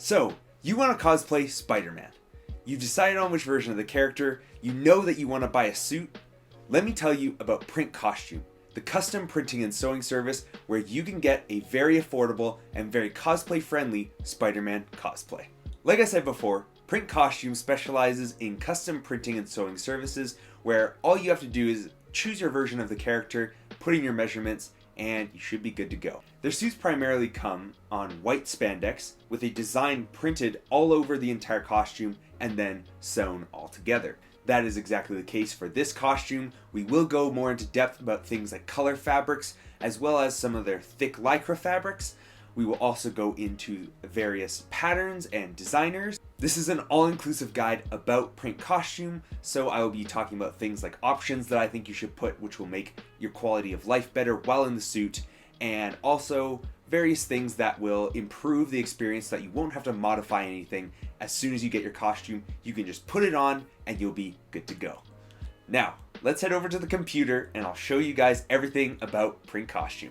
So, you want to cosplay Spider-Man. You've decided on which version of the character, you know that you want to buy a suit. Let me tell you about Printcostume, the custom printing and sewing service where you can get a very affordable and very cosplay-friendly Spider-Man cosplay. Like I said before, Printcostume specializes in custom printing and sewing services where all you have to do is choose your version of the character, put in your measurements, and you should be good to go. Their suits primarily come on white spandex with a design printed all over the entire costume and then sewn all together. That is exactly the case for this costume. We will go more into depth about things like color fabrics as well as some of their thick lycra fabrics. We will also go into various patterns and designers. This is an all-inclusive guide about Printcostume, so I will be talking about things like options that I think you should put which will make your quality of life better while in the suit, and also various things that will improve the experience so that you won't have to modify anything. As soon as you get your costume, you can just put it on and you'll be good to go. Now, let's head over to the computer and I'll show you guys everything about Printcostume.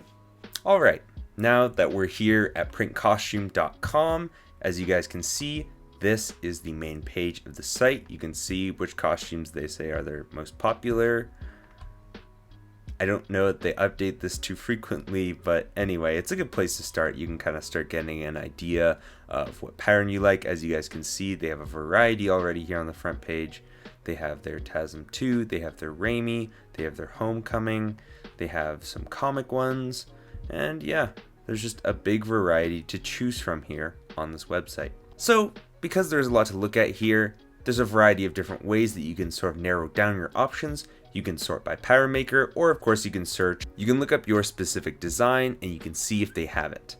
Alright. Now that we're here at printcostume.com, as you guys can see, this is the main page of the site. You can see which costumes they say are their most popular. I don't know if they update this too frequently, but anyway, it's a good place to start. You can kind of start getting an idea of what pattern you like. As you guys can see, they have a variety already here on the front page. They have their TASM 2, they have their Raimi, they have their Homecoming, they have some comic ones. And yeah, there's just a big variety to choose from here on this website. So, because there's a lot to look at here, there's a variety of different ways that you can sort of narrow down your options. You can sort by pattern maker, or of course you can search. You can look up your specific design and you can see if they have it.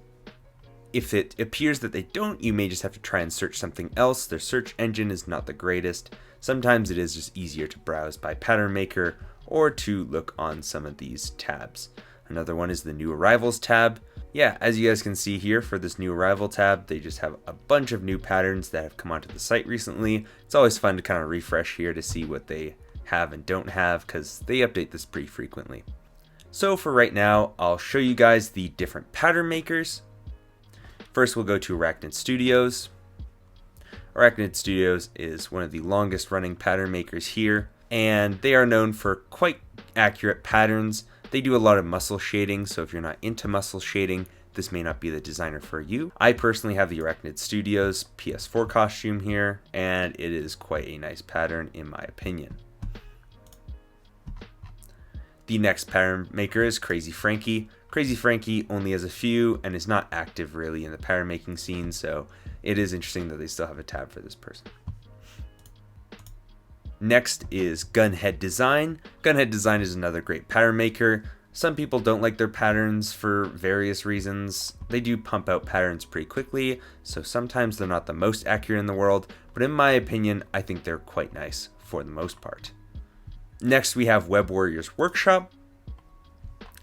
If it appears that they don't, you may just have to try and search something else. Their search engine is not the greatest. Sometimes it is just easier to browse by pattern maker or to look on some of these tabs. Another one is the new arrivals tab. Yeah, as you guys can see here for this new arrival tab, they just have a bunch of new patterns that have come onto the site recently. It's always fun to kind of refresh here to see what they have and don't have because they update this pretty frequently. So for right now, I'll show you guys the different pattern makers. First, we'll go to Arachnid Studios. Arachnid Studios is one of the longest running pattern makers here, and they are known for quite accurate patterns. They do a lot of muscle shading, so if you're not into muscle shading, this may not be the designer for you. I personally have the Arachnid Studios PS4 costume here, and it is quite a nice pattern in my opinion. The next pattern maker is Crazy Frankie. Crazy Frankie only has a few and is not active really in the pattern making scene, so it is interesting that they still have a tab for this person. Next is Gunhead Design. Gunhead Design is another great pattern maker. Some people don't like their patterns for various reasons. They do pump out patterns pretty quickly, so sometimes they're not the most accurate in the world, but in my opinion, I think they're quite nice for the most part. Next, we have Web Warriors Workshop.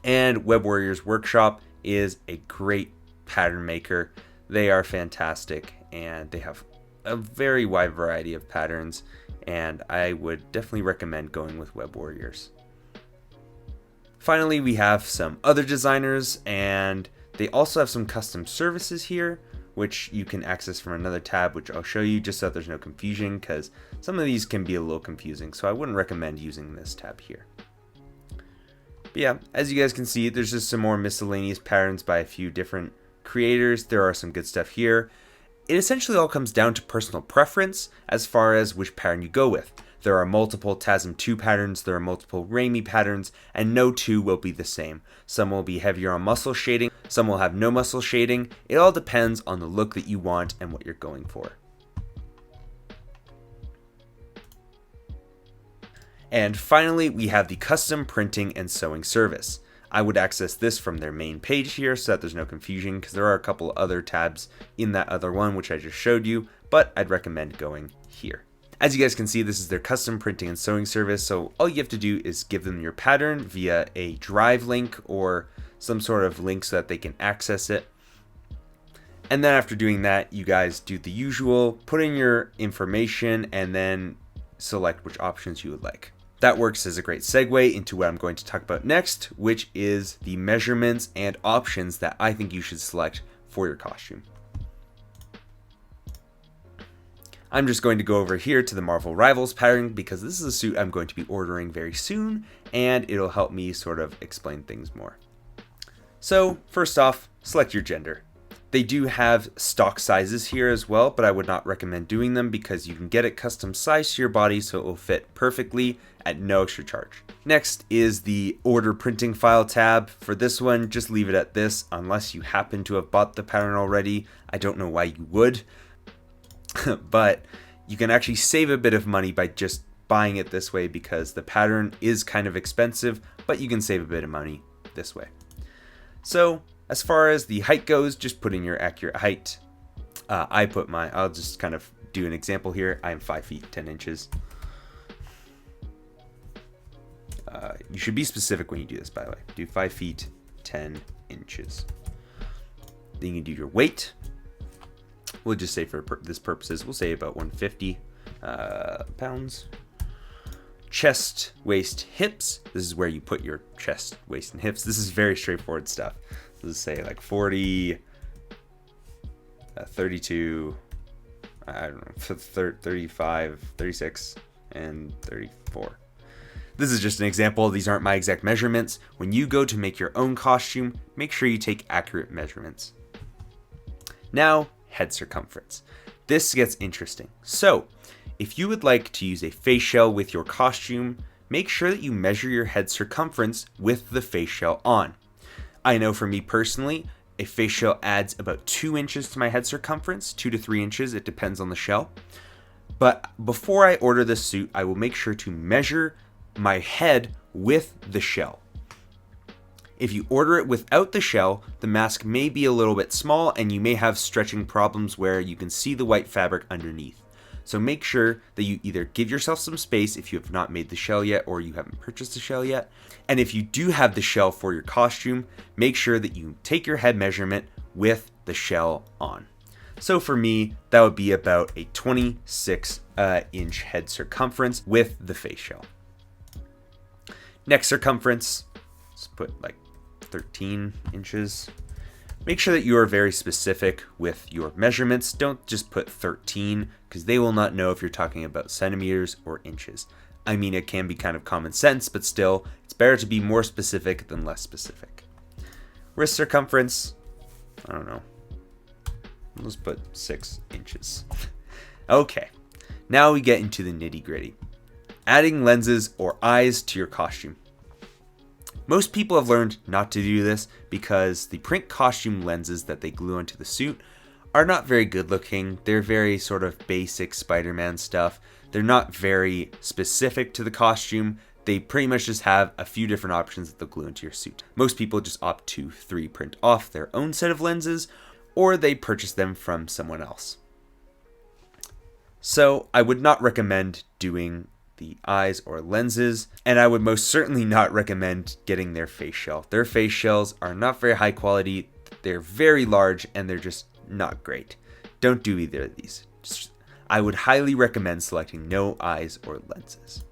And Web Warriors Workshop is a great pattern maker. They are fantastic, and they have a very wide variety of patterns, and I would definitely recommend going with Web Warriors. Finally, we have some other designers, and they also have some custom services here, which you can access from another tab, which I'll show you just so that there's no confusion, because some of these can be a little confusing, so I wouldn't recommend using this tab here. But yeah, as you guys can see, there's just some more miscellaneous patterns by a few different creators. There are some good stuff here. It essentially all comes down to personal preference as far as which pattern you go with. There are multiple TASM 2 patterns, there are multiple Raimi patterns, and no two will be the same. Some will be heavier on muscle shading, some will have no muscle shading. It all depends on the look that you want and what you're going for. And finally, we have the custom printing and sewing service. I would access this from their main page here so that there's no confusion, because there are a couple other tabs in that other one which I just showed you, but I'd recommend going here. As you guys can see, this is their custom printing and sewing service, so all you have to do is give them your pattern via a drive link or some sort of link so that they can access it. And then after doing that, you guys do the usual, put in your information, and then select which options you would like. That works as a great segue into what I'm going to talk about next, which is the measurements and options that I think you should select for your costume. I'm just going to go over here to the Marvel Rivals pattern because this is a suit I'm going to be ordering very soon, and it'll help me sort of explain things more. So first off, select your gender. They do have stock sizes here as well, but I would not recommend doing them because you can get it custom sized to your body so it will fit perfectly at no extra charge. Next is the order printing file tab. For this one, just leave it at this unless you happen to have bought the pattern already. I don't know why you would, but you can actually save a bit of money by just buying it this way because the pattern is kind of expensive, but you can save a bit of money this way. So as far as the height goes, just put in your accurate height. I'll just kind of do an example here. I'm 5 feet 10 inches. You should be specific when you do this, by the way. Do 5 feet 10 inches. Then you can do your weight. We'll just say for this purposes, we'll say about 150 pounds. Chest, waist, hips. This is where you put your chest, waist, and hips. This is very straightforward stuff. Let's say like 40, 32, I don't know, 35, 36, and 34. This is just an example. These aren't my exact measurements. When you go to make your own costume, make sure you take accurate measurements. Now, head circumference. This gets interesting. So, if you would like to use a face shell with your costume, make sure that you measure your head circumference with the face shell on. I know for me personally, a face shell adds about 2 inches to my head circumference, 2 to 3 inches, it depends on the shell. But before I order this suit, I will make sure to measure my head with the shell. If you order it without the shell, the mask may be a little bit small and you may have stretching problems where you can see the white fabric underneath. So make sure that you either give yourself some space if you have not made the shell yet or you haven't purchased the shell yet. And if you do have the shell for your costume, make sure that you take your head measurement with the shell on. So for me, that would be about a 26 inch head circumference with the face shell. Neck circumference, let's put like 13 inches. Make sure that you are very specific with your measurements. Don't just put 13 because they will not know if you're talking about centimeters or inches. I mean, it can be kind of common sense, but still, it's better to be more specific than less specific. Wrist circumference, I don't know. Let's put 6 inches. Okay, now we get into the nitty gritty. Adding lenses or eyes to your costume. Most people have learned not to do this because the print costume lenses that they glue onto the suit are not very good looking. They're very sort of basic Spider-Man stuff. They're not very specific to the costume. They pretty much just have a few different options that they'll glue into your suit. Most people just opt to 3D print off their own set of lenses, or they purchase them from someone else. So I would not recommend doing the eyes or lenses, and I would most certainly not recommend getting their face shell. Their face shells are not very high quality, they're very large, and they're just not great. Don't do either of these. I would highly recommend selecting no eyes or lenses.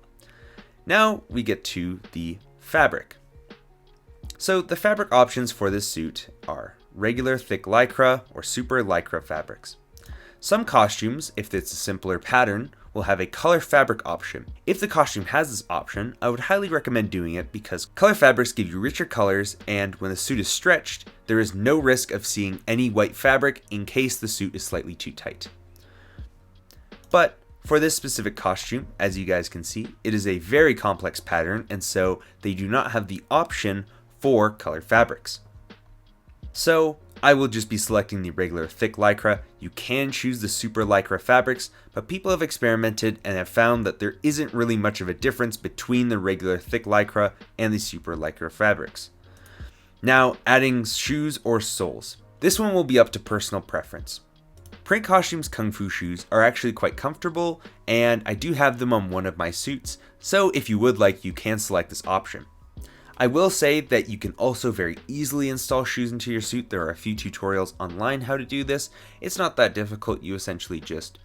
Now we get to the fabric. So the fabric options for this suit are regular thick lycra or super lycra fabrics. Some costumes, if it's a simpler pattern, will have a color fabric option. If the costume has this option, I would highly recommend doing it because color fabrics give you richer colors, and when the suit is stretched, there is no risk of seeing any white fabric in case the suit is slightly too tight. But for this specific costume, as you guys can see, it is a very complex pattern, and so they do not have the option for color fabrics. So I will just be selecting the regular thick lycra. You can choose the super lycra fabrics, but people have experimented and have found that there isn't really much of a difference between the regular thick lycra and the super lycra fabrics. Now, adding shoes or soles. This one will be up to personal preference. Printcostume's Kung Fu shoes are actually quite comfortable, and I do have them on one of my suits, so if you would like, you can select this option. I will say that you can also very easily install shoes into your suit. There are a few tutorials online how to do this. It's not that difficult. You essentially just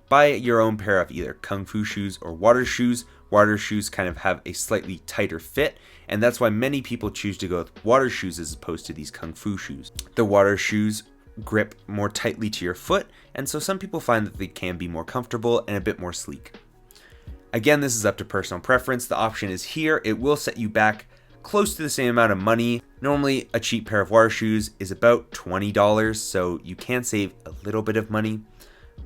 buy your own pair of either Kung Fu shoes or water shoes. Water shoes kind of have a slightly tighter fit, and that's why many people choose to go with water shoes as opposed to these Kung Fu shoes. The water shoes grip more tightly to your foot, and so some people find that they can be more comfortable and a bit more sleek. Again, this is up to personal preference. The option is here. It will set you back close to the same amount of money. Normally, a cheap pair of water shoes is about $20, so you can save a little bit of money,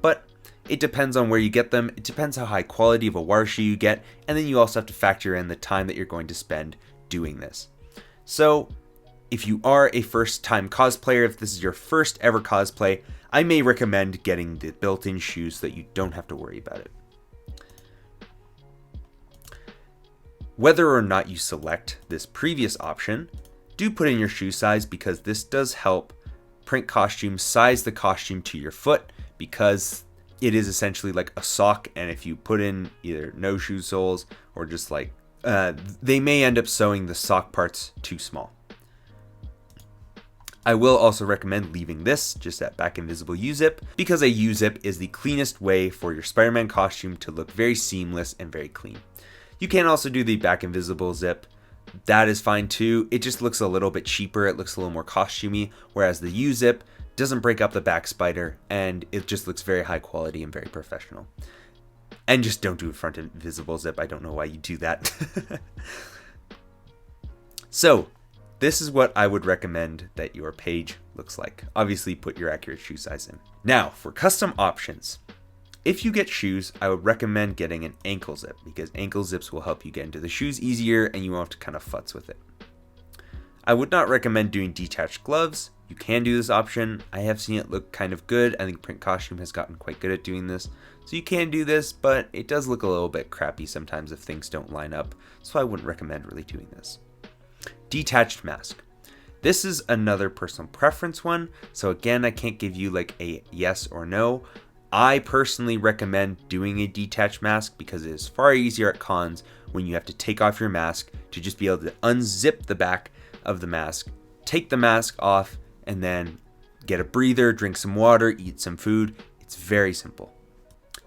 but it depends on where you get them. It depends how high quality of a water shoe you get, and then you also have to factor in the time that you're going to spend doing this. So if you are a first-time cosplayer, if this is your first ever cosplay, I may recommend getting the built-in shoes so that you don't have to worry about it. Whether or not you select this previous option, do put in your shoe size, because this does help Printcostume size the costume to your foot, because it is essentially like a sock, and if you put in either no shoe soles or just like they may end up sewing the sock parts too small. I will also recommend leaving this just at back invisible U-zip, because a U-zip is the cleanest way for your Spider-Man costume to look very seamless and very clean. You can also do the back invisible zip. That is fine too. It just looks a little bit cheaper. It looks a little more costumey, whereas the U-zip doesn't break up the back spider, and it just looks very high quality and very professional. And just don't do a front invisible zip. I don't know why you do that. So this is what I would recommend that your page looks like. Obviously, put your accurate shoe size in. Now, for custom options. If you get shoes, I would recommend getting an ankle zip, because ankle zips will help you get into the shoes easier and you won't have to kind of futz with it. I would not recommend doing detached gloves. You can do this option. I have seen it look kind of good. I think Printcostume has gotten quite good at doing this. So you can do this, but it does look a little bit crappy sometimes if things don't line up. So I wouldn't recommend really doing this. Detached mask. This is another personal preference one. So again, I can't give you like a yes or no. I personally recommend doing a detached mask, because it is far easier at cons when you have to take off your mask to just be able to unzip the back of the mask, take the mask off, and then get a breather, drink some water, eat some food. It's very simple.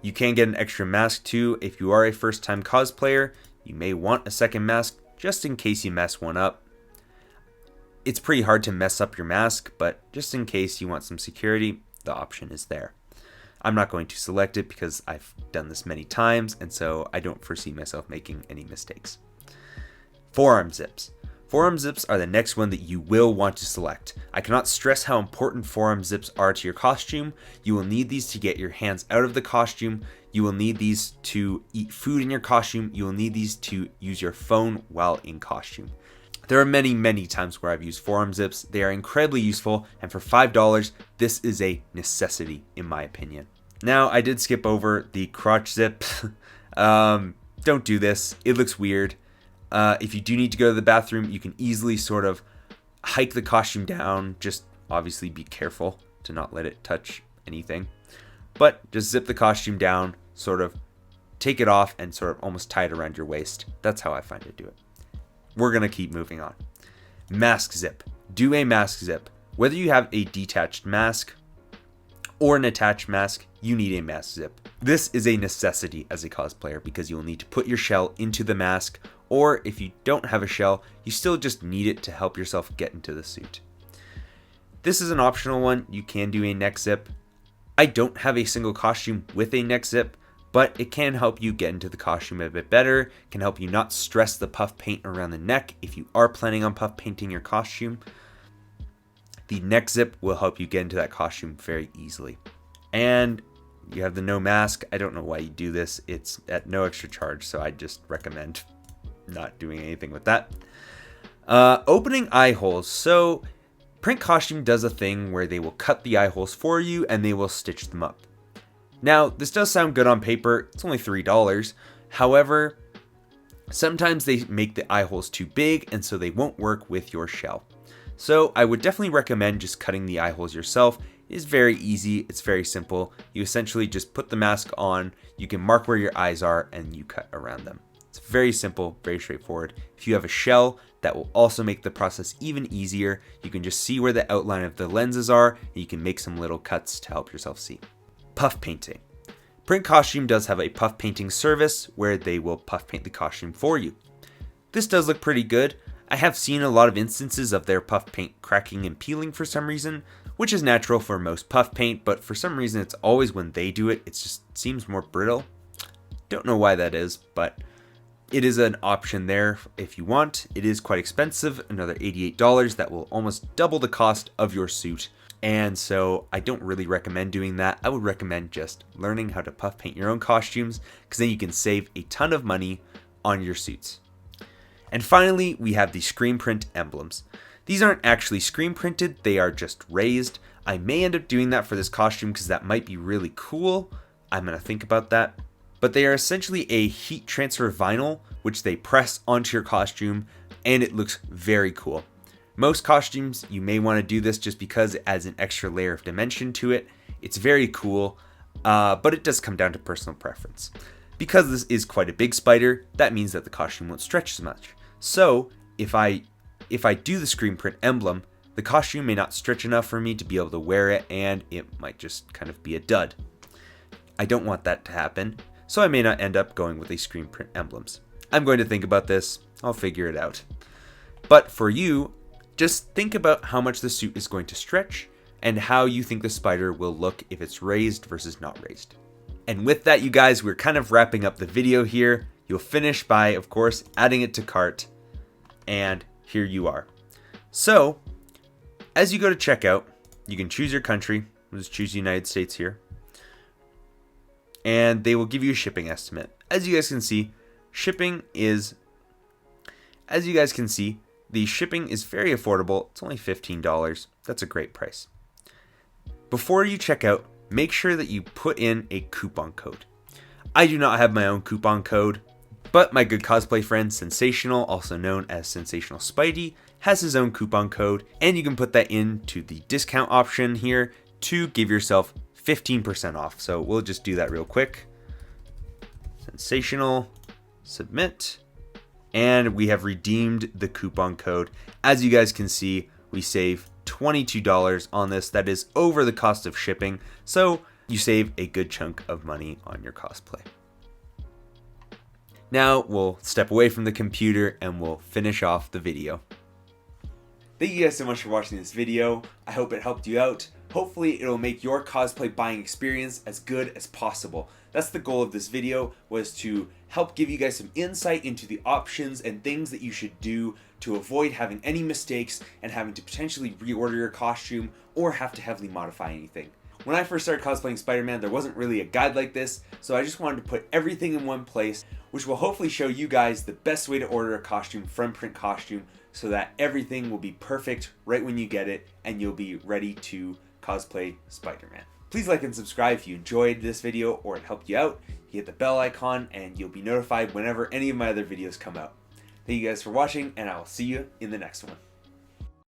You can get an extra mask too. If you are a first-time cosplayer, you may want a second mask just in case you mess one up. It's pretty hard to mess up your mask, but just in case you want some security, the option is there. I'm not going to select it because I've done this many times, and so I don't foresee myself making any mistakes. Forearm zips. Forearm zips are the next one that you will want to select. I cannot stress how important forearm zips are to your costume. You will need these to get your hands out of the costume. You will need these to eat food in your costume. You will need these to use your phone while in costume. There are many, many times where I've used forearm zips. They are incredibly useful, and for $5, this is a necessity in my opinion. Now, I did skip over the crotch zip. Don't do this. It looks weird. If you do need to go to the bathroom, you can easily sort of hike the costume down. Just obviously be careful to not let it touch anything. But just zip the costume down, sort of take it off, and sort of almost tie it around your waist. That's how I find to do it. We're going to keep moving on. Mask zip. Do a mask zip. Whether you have a detached mask or an attached mask, you need a mask zip. This is a necessity as a cosplayer, because you will need to put your shell into the mask, or if you don't have a shell, you still just need it to help yourself get into the suit. This is an optional one. You can do a neck zip. I don't have a single costume with a neck zip, but it can help you get into the costume a bit better, can help you not stress the puff paint around the neck if you are planning on puff painting your costume. The neck zip will help you get into that costume very easily. And you have the no mask. I don't know why you do this. It's at no extra charge, so I just recommend not doing anything with that. Opening eye holes. So Printcostume does a thing where they will cut the eye holes for you and they will stitch them up. Now, this does sound good on paper. It's only $3. However, sometimes they make the eye holes too big, and so they won't work with your shell. So I would definitely recommend just cutting the eye holes yourself. It is very easy. It's very simple. You essentially just put the mask on, you can mark where your eyes are, and you cut around them. It's very simple, very straightforward. If you have a shell, that will also make the process even easier. You can just see where the outline of the lenses are, and you can make some little cuts to help yourself see. Puff painting. Printcostume does have a puff painting service where they will puff paint the costume for you. This does look pretty good. I have seen a lot of instances of their puff paint cracking and peeling for some reason, which is natural for most puff paint, but for some reason it's always when they do it, it just seems more brittle. Don't know why that is, but it is an option there if you want. It is quite expensive, another $88. That will almost double the cost of your suit. And so I don't really recommend doing that. I would recommend just learning how to puff paint your own costumes, because then you can save a ton of money on your suits. And finally, we have the screen print emblems. These aren't actually screen printed, they are just raised. I may end up doing that for this costume because that might be really cool. I'm going to think about that. But they are essentially a heat transfer vinyl, which they press onto your costume, and it looks very cool. Most costumes, you may want to do this just because it adds an extra layer of dimension to it. It's very cool, but it does come down to personal preference. Because this is quite a big spider, that means that the costume won't stretch as much. So, if I do the screen print emblem, the costume may not stretch enough for me to be able to wear it, and it might just kind of be a dud. I don't want that to happen, so I may not end up going with the screen print emblems. I'm going to think about this, I'll figure it out. But for you, just think about how much the suit is going to stretch and how you think the spider will look if it's raised versus not raised. And with that, you guys, we're kind of wrapping up the video here. You'll finish by, of course, adding it to cart, and here you are. So, as you go to checkout, you can choose your country. We'll just choose the United States here. And they will give you a shipping estimate. As you guys can see, the shipping is very affordable. It's only $15. That's a great price. Before you check out, make sure that you put in a coupon code. I do not have my own coupon code, but my good cosplay friend Sensational, also known as Sensational Spidey, has his own coupon code, and you can put that into the discount option here to give yourself 15% off. So we'll just do that real quick. Sensational, submit. And we have redeemed the coupon code. As you guys can see, we save $22 on this. That is over the cost of shipping. So you save a good chunk of money on your cosplay. Now we'll step away from the computer and we'll finish off the video. Thank you guys so much for watching this video. I hope it helped you out. Hopefully it'll make your cosplay buying experience as good as possible. That's the goal of this video, was to help give you guys some insight into the options and things that you should do to avoid having any mistakes and having to potentially reorder your costume or have to heavily modify anything. When I first started cosplaying Spider-Man, there wasn't really a guide like this, so I just wanted to put everything in one place, which will hopefully show you guys the best way to order a costume from Printcostume so that everything will be perfect right when you get it and you'll be ready to cosplay Spider-Man. Please like and subscribe if you enjoyed this video or it helped you out. You hit the bell icon and you'll be notified whenever any of my other videos come out. Thank you guys for watching, and I will see you in the next one.